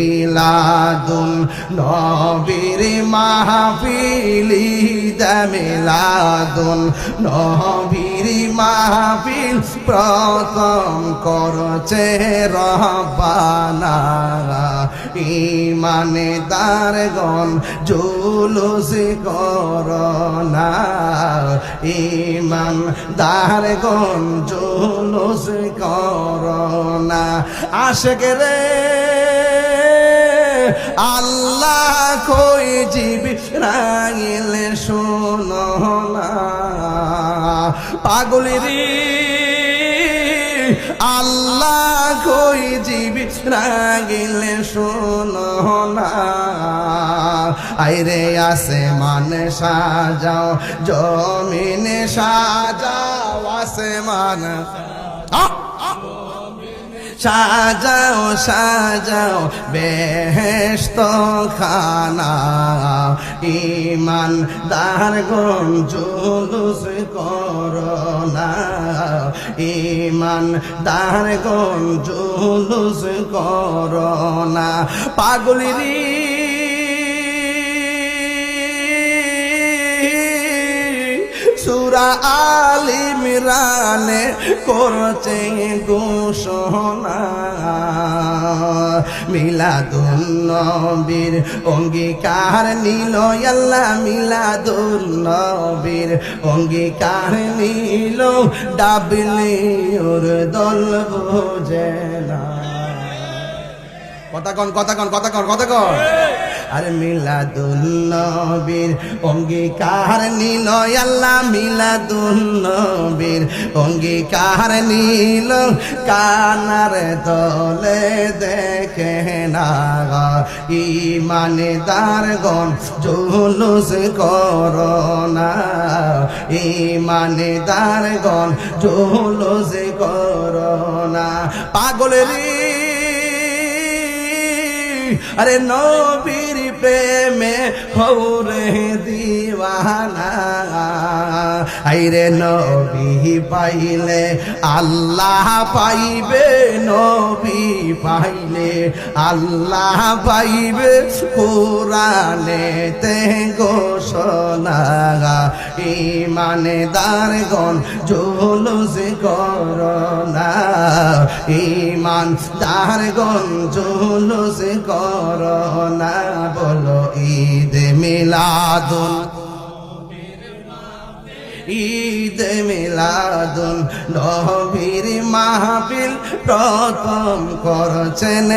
মিলাদুন নবীর মাহফিল ঈদ মিলাদুন নবীর মাহফিল প্রথম করছে রব্বানা ঈমানদারগণ জুলুস করোনা ঈমানদারগণ জুলুস করোনা আশিক রে আল্লাহ কই জিবরাইল শোনো না পাগলেরি আল্লাহ কই জিবরাইল শোনো না আইরে আসমান সাজাও জমিন সাজাও আসমান সাজাও সাজাও বেহেশত খানা ঈমানদারগণ জুলুস করোনা ঈমানদারগণ জুলুস করোনা পাগলেরি সূরা আল ইমরানে করছে ঘোষণা মিলাদুন নবীর অঙ্গীকার নিল আল্লাহ মিলাদুন নবীর অঙ্গীকার নিল ডাবলিউর দল বোঝে না কথা কন আরে মিলাদুন নবীর অঙ্গীকার নিল আল্লাহ মিলাদুন নবীর অঙ্গীকার নিল কানার দলে দেখে না ঈমানদারগণ জুলুস করোনা ঈমানদারগণ জুলুস করোনা পাগলেরি আরে নবীর প্রেমে হৌরে দিওয়ানা আইরে নবী পাইলে আল্লাহ পাইবে নবী পাইলে আল্লাহ পাইবে কোরআনেতে ঘোষণা ঈমানদারগণ জুলুস করোনা ঈমানদারগণ জুলুস করোনা বলো ঈদ মিলাদুন ঈদ মিলাদুন নবীর মাহফিল প্রথম করছেন